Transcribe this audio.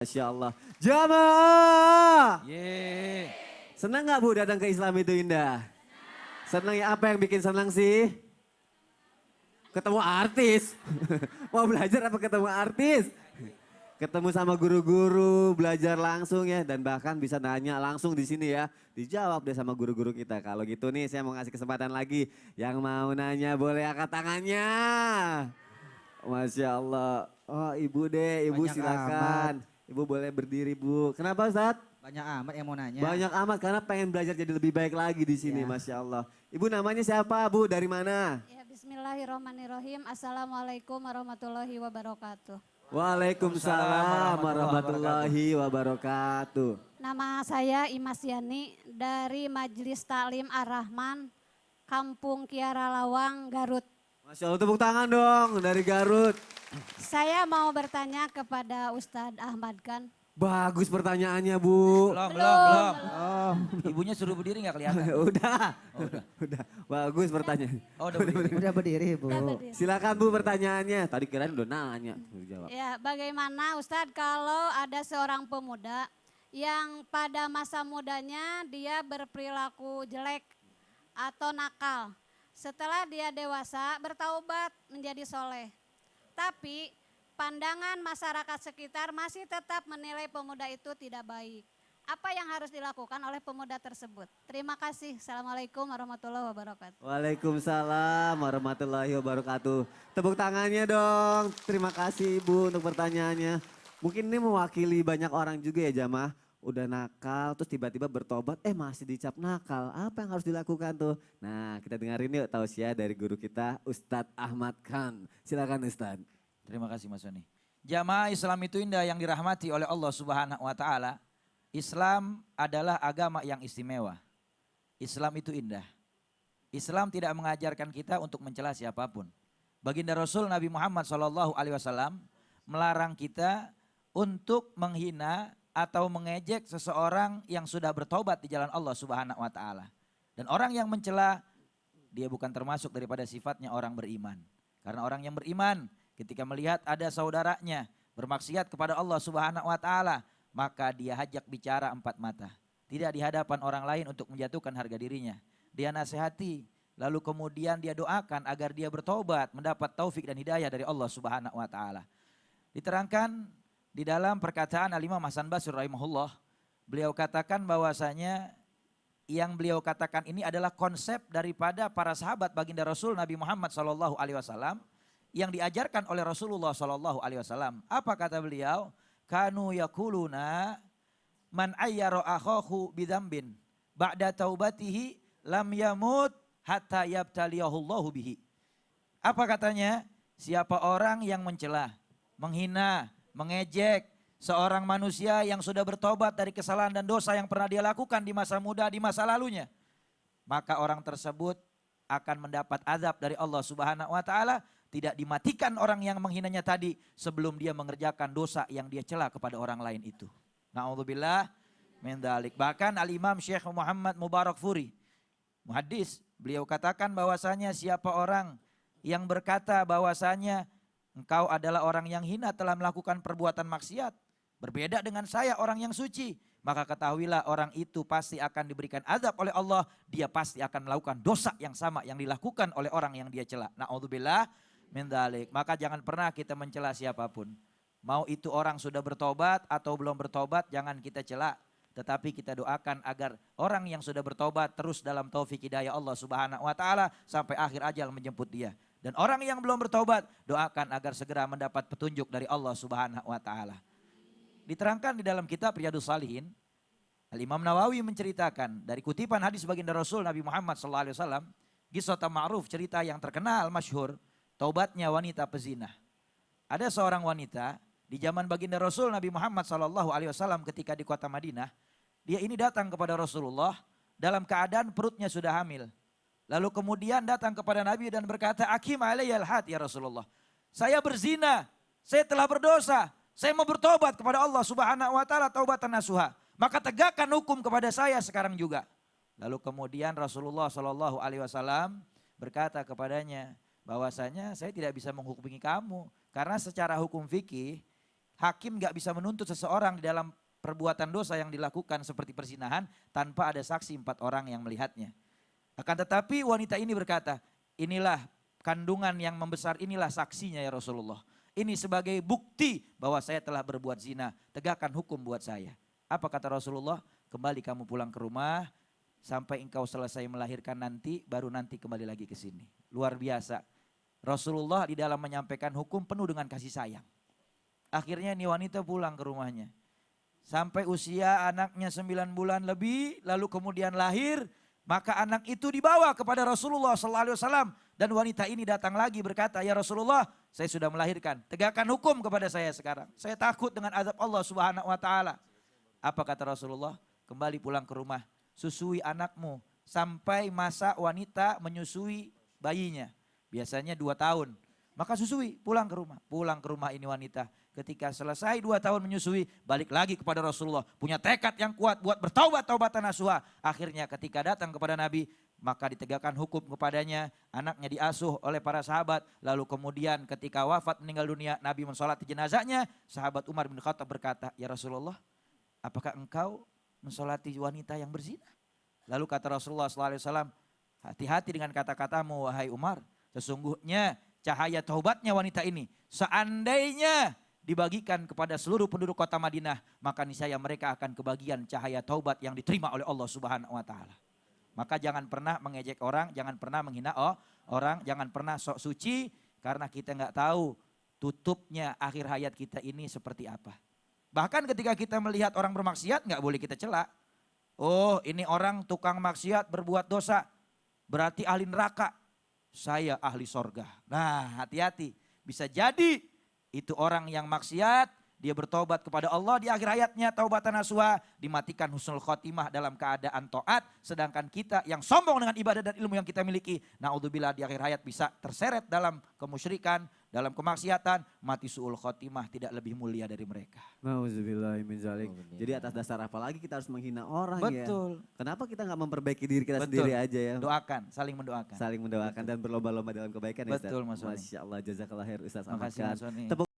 Masya Allah. Jamaah. Ye. Senang gak Bu datang ke Islam itu indah? Senang ya, apa yang bikin senang sih? Ketemu artis. Mau belajar apa ketemu artis? Ketemu sama guru-guru, belajar langsung ya. Dan bahkan bisa nanya langsung di sini ya. Dijawab deh sama guru-guru kita. Kalau gitu nih saya mau ngasih kesempatan lagi. Yang mau nanya boleh angkat tangannya. Masya Allah. Oh ibu deh, ibu Banyak silakan. amat. Ibu boleh berdiri Bu. Kenapa Ustadz? Banyak amat yang mau nanya. Banyak amat karena pengen belajar jadi lebih baik lagi di sini, Ya. Masya Allah. Ibu namanya siapa Bu? Dari mana? Ya, bismillahirrahmanirrahim. Assalamualaikum warahmatullahi wabarakatuh. Waalaikumsalam warahmatullahi wabarakatuh. Nama saya Imas Yani dari Majelis Taklim Ar-Rahman, Kampung Kiara Lawang, Garut. Masya Allah, tepuk tangan dong dari Garut. Saya mau bertanya kepada Ustadz Ahmad Khan. Bagus pertanyaannya Bu. Belum. Oh, Ibunya suruh berdiri nggak kelihatan. Udah, Oh, udah. udah. Bagus pertanyaan. Oh, udah berdiri. udah berdiri Bu. Kita berdiri. Silakan Bu pertanyaannya. Tadi kirain udah nanya. Jawab. Ya, bagaimana Ustadz kalau ada seorang pemuda yang pada masa mudanya dia berperilaku jelek atau nakal. Setelah dia dewasa bertaubat menjadi soleh. Tapi pandangan masyarakat sekitar masih tetap menilai pemuda itu tidak baik. Apa yang harus dilakukan oleh pemuda tersebut? Terima kasih. Assalamualaikum warahmatullahi wabarakatuh. Waalaikumsalam warahmatullahi wabarakatuh. Tepuk tangannya dong. Terima kasih Ibu untuk pertanyaannya. Mungkin ini mewakili banyak orang juga ya jamaah. Udah nakal terus tiba-tiba bertobat masih dicap nakal. Apa yang harus dilakukan tuh? Nah kita dengerin yuk tausiah dari guru kita Ustadz Ahmad Khan. Silakan Ustadz. Terima kasih Mas Soni. Jamaah Islam itu indah yang dirahmati oleh Allah Subhanahu wa taala. Islam adalah agama yang istimewa. Islam itu indah. Islam tidak mengajarkan kita untuk mencela siapapun. Baginda Rasul Nabi Muhammad SAW melarang kita untuk menghina atau mengejek seseorang yang sudah bertobat di jalan Allah Subhanahu wa taala. Dan orang yang mencela dia bukan termasuk daripada sifatnya orang beriman. Karena orang yang beriman ketika melihat ada saudaranya bermaksiat kepada Allah Subhanahu wa taala, maka dia hajak bicara empat mata. Tidak di hadapan orang lain untuk menjatuhkan harga dirinya. Dia nasihati, lalu kemudian dia doakan agar dia bertobat, mendapat taufik dan hidayah dari Allah Subhanahu wa taala. Diterangkan di dalam perkataan Al-Imam Hasan Basri rahimahullah, beliau katakan bahwasanya yang beliau katakan ini adalah konsep daripada para sahabat baginda Rasul Nabi Muhammad SAW yang diajarkan oleh Rasulullah SAW. Apa kata beliau? Kanu yakuluna man ayyara akhahu bidzambin ba'da taubatihi lam yamut hatta yabtaliyahullahu bihi. Apa katanya? Siapa orang yang mencela, menghina, mengejek seorang manusia yang sudah bertobat dari kesalahan dan dosa yang pernah dia lakukan di masa muda, di masa lalunya, maka orang tersebut akan mendapat azab dari Allah Subhanahu wa taala. Tidak dimatikan orang yang menghinanya tadi sebelum dia mengerjakan dosa yang dia cela kepada orang lain itu. Na'udzubillah min dzalik. Bahkan Al-Imam Syekh Muhammad Mubarak Furi, muhaddis, beliau katakan bahwasanya siapa orang yang berkata bahwasanya engkau adalah orang yang hina telah melakukan perbuatan maksiat, berbeda dengan saya orang yang suci, maka ketahuilah orang itu pasti akan diberikan azab oleh Allah. Dia pasti akan melakukan dosa yang sama yang dilakukan oleh orang yang dia cela. Na'udzubillah min dzalik. Maka jangan pernah kita mencela siapapun. Mau itu orang sudah bertobat atau belum bertobat, jangan kita cela. Tetapi kita doakan agar orang yang sudah bertobat terus dalam taufik hidayah Allah Subhanahu wa taala sampai akhir ajal menjemput dia. Dan orang yang belum bertobat, doakan agar segera mendapat petunjuk dari Allah Subhanahu wa taala. Diterangkan di dalam kitab Riyadhus Shalihin, Al-Imam Nawawi menceritakan dari kutipan hadis baginda Rasul Nabi Muhammad SAW, Qissah Ma'ruf, cerita yang terkenal masyhur, taubatnya wanita pezina. Ada seorang wanita di zaman baginda Rasul Nabi Muhammad SAW ketika di kota Madinah, dia ini datang kepada Rasulullah dalam keadaan perutnya sudah hamil. Lalu kemudian datang kepada Nabi dan berkata, "Akim alayyal had ya Rasulullah. Saya berzina, saya telah berdosa, saya mau bertobat kepada Allah Subhanahu wa taala taubatan nasuha. Maka tegakkan hukum kepada saya sekarang juga." Lalu kemudian Rasulullah SAW berkata kepadanya bahwasanya saya tidak bisa menghukumi kamu karena secara hukum fikih hakim nggak bisa menuntut seseorang di dalam perbuatan dosa yang dilakukan seperti perzinahan tanpa ada saksi 4 orang yang melihatnya. Akan tetapi wanita ini berkata, inilah kandungan yang membesar, inilah saksinya ya Rasulullah. Ini sebagai bukti bahwa saya telah berbuat zina, tegakkan hukum buat saya. Apa kata Rasulullah? Kembali kamu pulang ke rumah, sampai engkau selesai melahirkan nanti, baru nanti kembali lagi ke sini. Luar biasa. Rasulullah di dalam menyampaikan hukum penuh dengan kasih sayang. Akhirnya ini wanita pulang ke rumahnya. Sampai usia anaknya 9 bulan lebih, lalu kemudian lahir, maka anak itu dibawa kepada Rasulullah SAW. Dan wanita ini datang lagi berkata, ya Rasulullah, saya sudah melahirkan. Tegakkan hukum kepada saya sekarang. Saya takut dengan azab Allah Subhanahu Wa Taala. Apa kata Rasulullah? Kembali pulang ke rumah, susui anakmu sampai masa wanita menyusui bayinya. Biasanya 2 tahun. Maka susui, pulang ke rumah. Pulang ke rumah ini wanita. Ketika selesai 2 tahun menyusui, balik lagi kepada Rasulullah. Punya tekad yang kuat buat bertaubat-taubatan nasuha. Akhirnya ketika datang kepada Nabi, maka ditegakkan hukum kepadanya. Anaknya diasuh oleh para sahabat. Lalu kemudian ketika wafat meninggal dunia, Nabi mensolati jenazahnya. Sahabat Umar bin Khattab berkata, ya Rasulullah, apakah engkau mensolati wanita yang berzina? Lalu kata Rasulullah SAW, hati-hati dengan kata-katamu wahai Umar. Sesungguhnya cahaya taubatnya wanita ini seandainya dibagikan kepada seluruh penduduk kota Madinah, maka niscaya mereka akan kebagian cahaya taubat yang diterima oleh Allah Subhanahu Wa Taala. Maka jangan pernah mengejek orang, jangan pernah menghina orang, jangan pernah sok suci, karena kita nggak tahu tutupnya akhir hayat kita ini seperti apa. Bahkan ketika kita melihat orang bermaksiat nggak boleh kita cela. Oh, ini orang tukang maksiat berbuat dosa, berarti ahli neraka. Saya ahli sorga. Nah, hati-hati. Bisa jadi itu orang yang maksiat, dia bertobat kepada Allah di akhir hayatnya, taubatan nasuha, dimatikan husnul khotimah dalam keadaan taat. Sedangkan kita yang sombong dengan ibadah dan ilmu yang kita miliki, naudzubillah, di akhir hayat bisa terseret dalam kemusyrikan, dalam kemaksiatan, mati su'ul khotimah, tidak lebih mulia dari mereka. Nauzubillah min zalik. Jadi atas dasar apa lagi kita harus menghina orang ya? Betul. Kenapa kita nggak memperbaiki diri kita Betul. sendiri aja ya? Doakan, saling mendoakan. Saling mendoakan dan berlomba-lomba dalam kebaikan ya Ustaz. Betul, Mas Soni. Masya Allah, jazakallah khair Ustaz Terima Ahmad kasih, Khan. Mas Soni. Tepuk